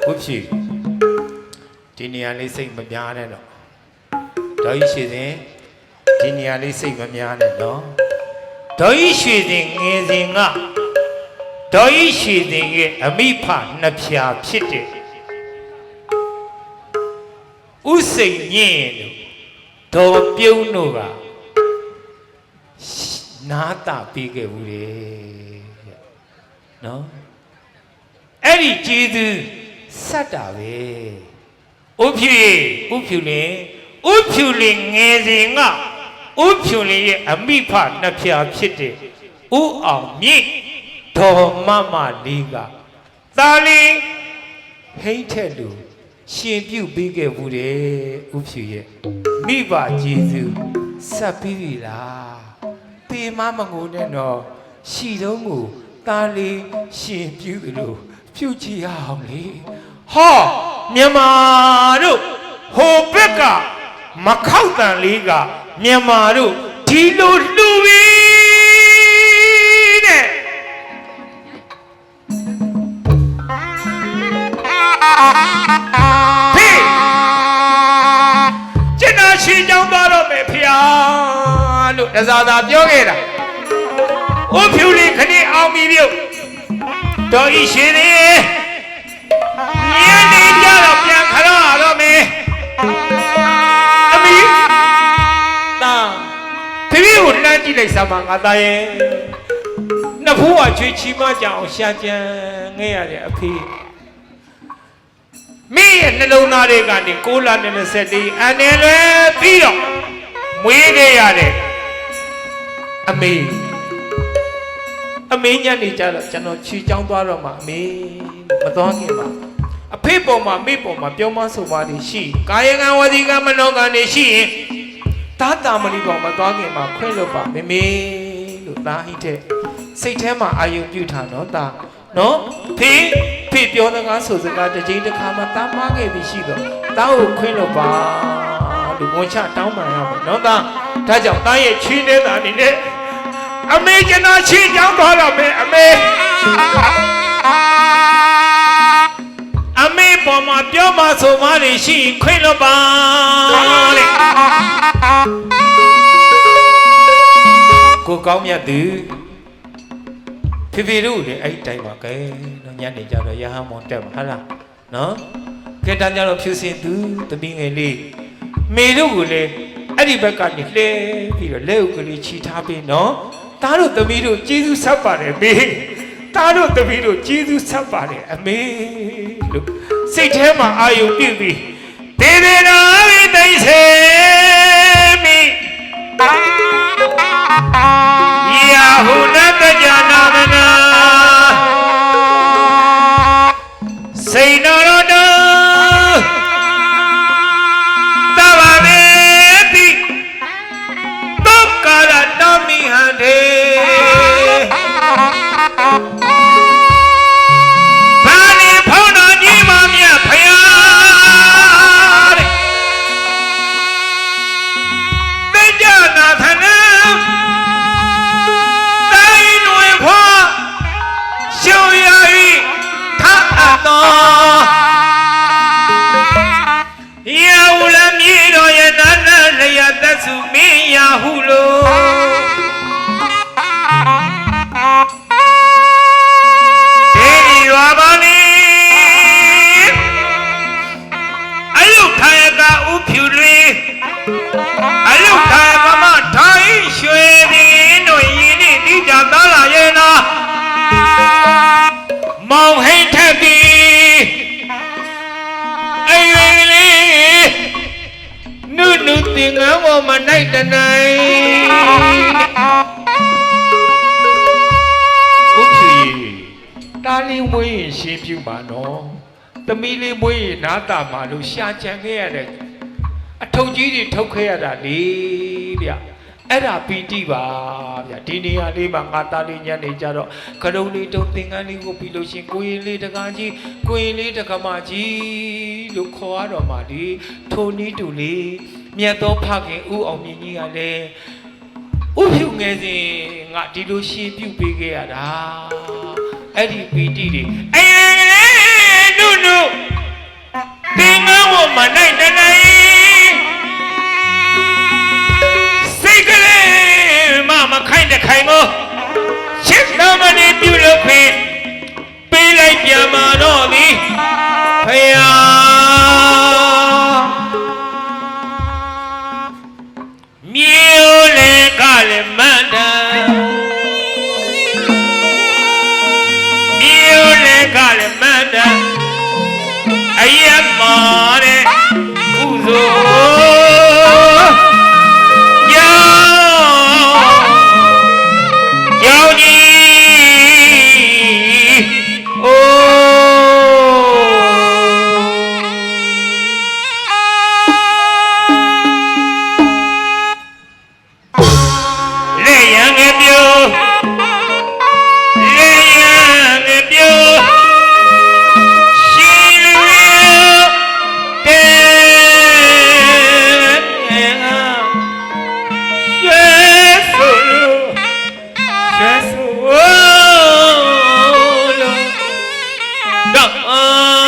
ဦးဖြူဒီနေရာလေးစိတ်မများနဲ့တော့ဒေါ်ကြီးရွှေစင်ဒီနေရာလေးစိတ်မများနဲ့နော်ဒေါ်ကြီးရွှေစင်ငယ်စဉ်ကဒေါ်ကြီးရွှေစင်ရဲ့အမိဖနှစ်ဖြာဖြစ်တဲ့ဥစိန်ညင်းတို့ဒေါ်ပြုံးတို့ကနားတာပြီးခဲ့ဘူးလေနော်အဲ့ဒီကျေးဇူးဆက်တာပဲဥဖြူလင်ငယ်စဉ်ကဥဖြူလင်ရဲ့အမိဖနှစ်ဖြာဖြစ်တဲ့ဥအောင်မြင့်ဒေါ်မမလေးကသာလီဟိတ်ထက်လူရှင်ပြုတ်ပေးခဲ့ဘူးတယ်ဥဖြူရဲ့မိဘကျေးဇူးဆက်ပြီးပြီလားပေမမငိုနဲ့တော့ရှိတော့ကိုသာလီရှင်ပြုတ်လို့ပြုတ်ကြည့်အောင်လေဟောမြန်မာတို့ဟိုဘက်ကမခောက်တန်လေးကမြန်မာတို့ဒီလိုလှူပြီတဲ့ဖေးကျင်နာရှိကြောင်းသွားတော့မယ်ဖေဟာလို့တစားသာပြောခဲ့တာဥဖြူလေးခဏအောင်ပြီပြုတ်တော်ဤရှင်လေးညနေကြတော့ပြန်ခရတော့မယ်အမီတာဖေဖေကိုလှမ်းကြည့်လိုက်စမ်းပါငါသားရဲ့နှစ်ဖိုးကချွေချီမကြအောင်ရှာကြံခဲ့ရတဲ့အဖေမိရဲ့နှလုံးသားတွေကနေ6လနဲ့24အန်တယ်လေပြီးတော့မွေးခဲ့ရတဲ့အမေညနေကြတော့ကျွန်တော်ခြေချောင်းသွားတော့မှအမေမသွားခင်ပါအဖေပေါ်မှာမိပေါ်မှာပြောမဆိုပါနေရှိကာယကံဝစီကံမနောကံနေရှိရင်တာတာမဏိပေါ်မှာသွားခင်မှာခွင့်လို့ပါမေမေလို့သားဟိတဲ့စိတ်ထဲမှာအာယုံပြုထားတော့တာနော်ဖေပြောတဲ့ကားဆိုစကားတစ်ချိန်တစ်ခါမှတားမားခဲ့ပြီးရှိတော့တားကိုခွင့်လို့ပါလို့ဝန်ချတောင်းပန်ရမယ်နော်တာဒါကြောင့်တားရဲ့ချီးနေတာနေနဲ့အမေကျွန်တော်ချီးကြောင်းသွားတော့မယ်အမေပေါ်မှာပြောမှဆိုမှနေရှိခွင့်လို့ပါတဲ့ကိုကောင်းမြတ်သူဖေတို့လေအဲ့တိုင်းပါကဲနော်ညနေကြတော့ရဟန်းမောင်တက်မှာဟုတ်လားနော်ကဲတန်းကြတော့ဖြူစင်သူတမီးငယ်လေးမေတို့ကိုလေအဲ့ဒီဘက်ကနေလှဲပြီးတော့လက်ဥကလေးခြိထားပြီးနော်သားတို့သမီးတို့ကျေးဇူးဆက်ပါတယ်မေသားတို့သမီးတို့ကျေးဇူးဆက်ပါတယ်အမေလို့စိတ်ထဲမှာအာယုံပြုပြီးဒေဒေနာဝိသိစေမိယာဟုနတကြနာမနာစိတ်တော်တော်သဘာဝတိသုက္ကာရတမိဟံတေဘာလီဖုံးတော်ကြီးမမြတ်ဖယားတဲ့သိကြနာသနာတိုင်းတွင်ဖွာရှုံရ၏ထအပ်တော်ယာဝလမြေတော်ရဲ့နာနာလျက်သက်စုမင်းရာဟုလို့ဒေဒီရွာပါနေအယုထာယကဥဖြူလေးအယုထာယကမထိုင်ရွှေသည်တို့ရင်းနှီးတိကြသားလာရဲ့နာမောင်ဟိတ်ထက်သည်အယွေလေးနုတင်ငန်းပေါ်မှာနိုင်တနိုင်ဥဖြူတားလေးမွေးရင်ရှင်းပြပါနော်သမီးလေးမွေးရင်နားတာမှာလို့ရှာချန်ခဲ့ရတဲ့အထုပ်ကြီးတွေထုတ်ခဲ့ရတာလေဗျအဲ့ဒါပီတိပါဗျဒီနေရာလေးမှာငါသားလေးညနေကြတော့ကရုံလေးတုံးသင်္ကန်းလေးကိုပြီးလို့ရှင်ကိုရင်လေးတကားကြီးကိုရင်လေးတကမကြီးလို့ခေါ်ရတော့မှဒီထိုနီးတူလေးမြတ်သောဖခင်ဦးအောင်မြင့်ကြီးကလည်းဥဖြူငယ်စဉ်ငါဒီလိုရှင်းပြုတ်ပေးခဲ့ရတာအဲ့ဒီပီတိတွေအေးနု ယက်မာတဲ့ကုသိုလ်ကြောင့်ကြီးအိုလက်ရံငယ်ပြိုလက်ရံငယ်ပြိုရှင်လူတဲ့ရွှေဆိုလို့ရွှေဆိုလို့တော့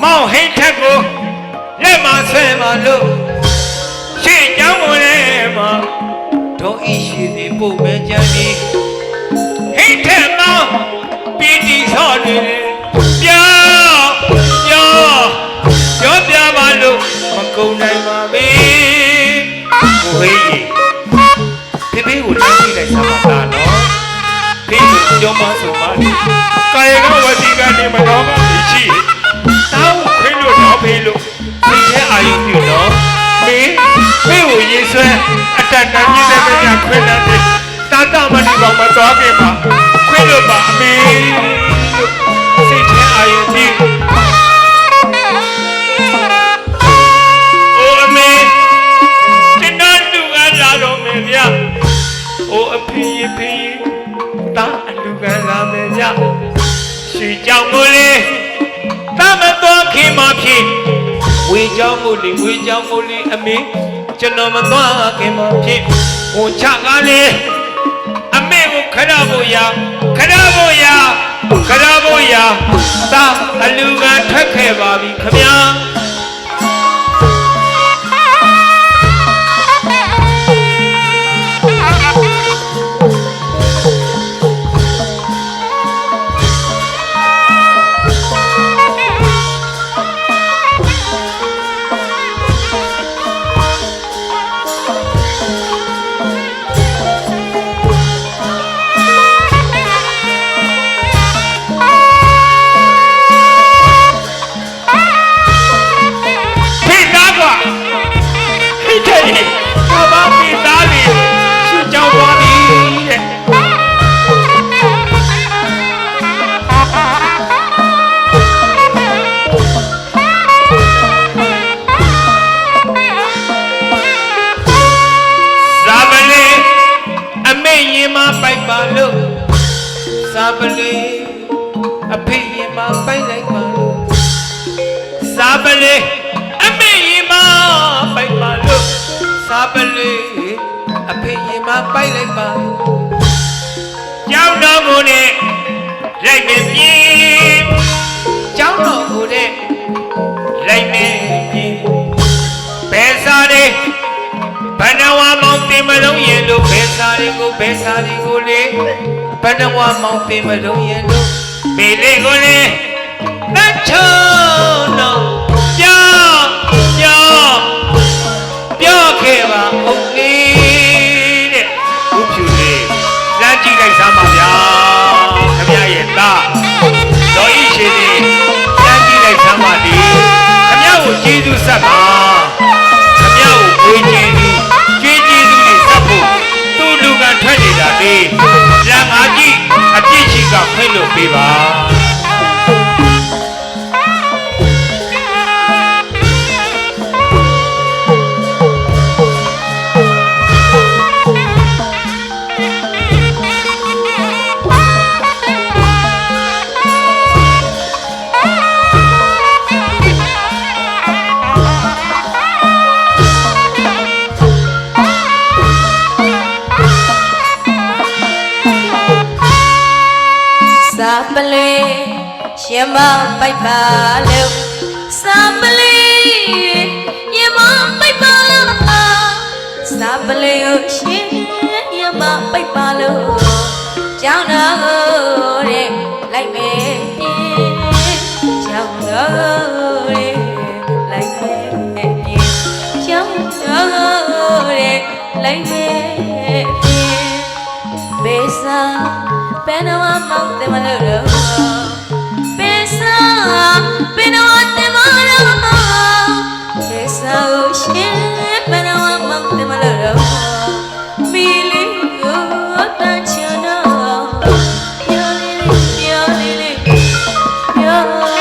မောင်ဟိတ်ထက်ကိုလက်မဆွဲမလို့ရှေ့ကြောင်းဝင်လဲမှာဒေါ်ဤရှိသည်ပို့မဲကြမ်းပြီးဟိတ်ထက်မောင်ပီတီဆော့နေတယ်ပြောပြပါလို့မကုန်နိုင်ပါပဲကိုဟိတ်ကြီးဖေဖေကိုလိုက်ကြည့်လိုက်စမ်းပါလားနော်ဖေဖေကိုကြောမဆိုပါလေကာယကဝတိကနေမတော်ပါဘူးရှိတောင်းခွင်းလို့တော့ဖေးလို့သိချဲအာရုံပြုတော့ဖေးကိုရေးဆွဲအတန်တန်ကြီးတဲ့မြတ်ခွင်းတဲ့တာတမဏိကောင်မတော်ခင်ပါခွင်းလို့ပါအမေသိချဲအာရုံပြုအိုအမေကျွန်တော်လူကလာတော့မယ်ဗျအိုအဖေတာအလူကလာမယ်ဗျရွှေကြောင်ကိုလေသမတော်ခင်မဖြစ်ဝေကြောင်းကိုလေအမေကျွန်တော်မသွားခင်မဖြစ်ဟိုချကားလေအမေကိုခရဖို့ရသာအလူကထွက်ခဲ့ပါပြီခမညာစာပလေအဖေရင်မပိုက်လိုက်ပါလို့စာပလေအမေရင်မပိုက်ပါလို့စာပလေအဖေရင်မပိုက်လိုက်ပါလို့ကြောင်းတော်ကိုနဲ့လိုက်နေပြီကြောင်းတော်ကိုနဲ့လိုက်နေပြီဘယ်စာတွေဘဏ္ဍဝါမောင်တင်မလုံးရင်လို့ဘယ်စာတွေကိုလေဘဏ္ဍဝါမောင်တင်မလုံးရင်လို့မေလေးကိုလေတချုံတော့ပြောခဲ့ပါဦးလေးတဲ့ဥဖြူလေးလမ်းကြည့်လိုက်စမ်းပါဗျာခမရရဲ့သားတော်ဤရှိသေးလမ်းကြည့်လိုက်စမ်းပါဒီခမရကိုကျေးဇူးဆက်ပါခမရကိုဝေကျင်ပြီးကျေးဇူးတွေဆက်ဖို့သူ့လူကထွက်နေတာလေလမ်းငါကြည့်အပြစ်ရှိကခွင့်လို့ပေးပါစာပလေရှ ရှင်မပိုက်ပါလို့စာပလေးရှင်မပိုက်ပါလို့စာပလေးကိုရှင်မပိုက်ပါလို့ကြောင်းတော်တဲ့လိုက်မယ်ကြောင်းတော်တဲ့လိုက်မယ်ကြောင်းတော်တဲ့လိုက်မယ်ဘေးစာဘယ်တော့မှမတယ်မလို့ဘေးစာဘယ်တော့မှမလို့ဘေးစာကိုရှင်ဘယ်တော့မှမတယ်မလို့မီလီကိုတန်ချင်တော့ပြောလေးလေးပြော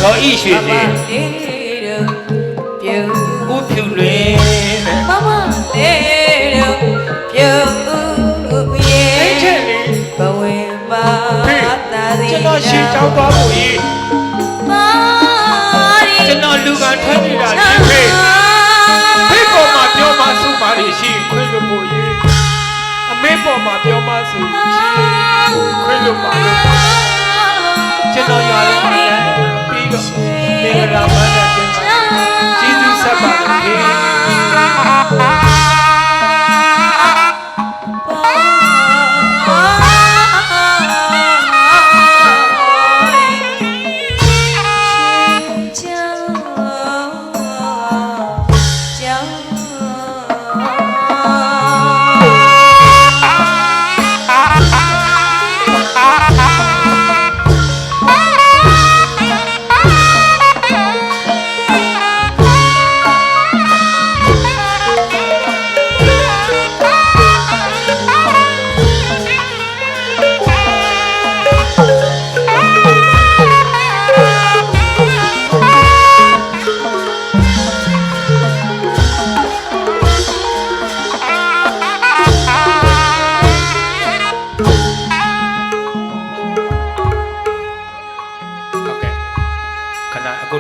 တော်ဤရွှေစင်ပြုတ်ဥဖြူလွင်မမလေးတို့ပြုတ်ရဲ့ဘဝမှာသာသည်ကျွန်တော်ရှင်းချောင်းသွားဖို့ကြီးကျွန်တော်လူကထွက်နေတာလေဖေးပေါ်မှာပြောမှစုပါလိရှိခွင့်လို့ဖို့ကြီးအမေပေါ်မှာပြောမှစုရှိခွင့်လို့ပါလို့ကျွန်တော်ရွာလေးမှာလည်းပြီးတော့မင်္ဂလာပါတဲ့ကျေးဇူးဆက်ပါလို့ခင်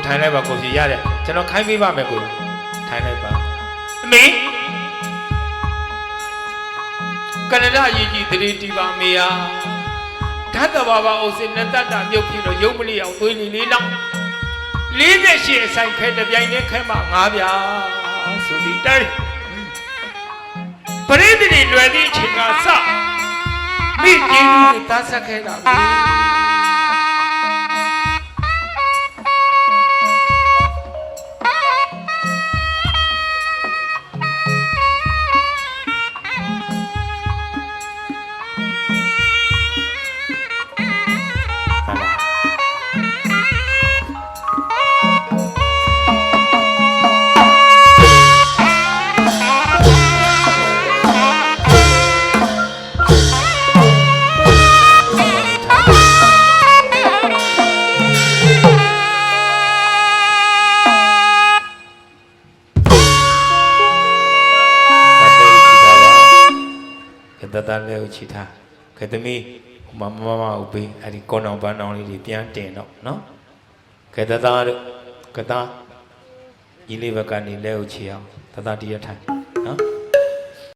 ထိုင်လိုက်ပါကိုကြီးရတယ်ကျွန်တော်ခိုင်းပေးပါမယ်ကိုထိုင်လိုက်ပါအမေကနဒရေးကြီးသတိတီပါမေယာဓာတ်တဘာဝအိုစင်နဲ့တတ်တာမြုပ်ပြီးတော့ရုပ်မလီအောင်သွေးလေးလောက်48အဆိုင်ခဲတပြိုင်တည်းခဲမှာ9ပြာဆိုဒီတိုင်းပရိသေတွေလွယ်သည့်အချိန်ကစမိကျေးဇူးတွေတတ်ဆက်ခဲ့တာပဲတတလေးကိုချီထားခေတမီမမဥပေးအဲ့ဒီကောင်းအောင်ပန်းအောင်လေးတွေပြန်တင်တော့နော်ခေတသားတို့ကတာကြီးလေးဘက်ကနေလဲကိုချီအောင်တတတရထိုင်နော်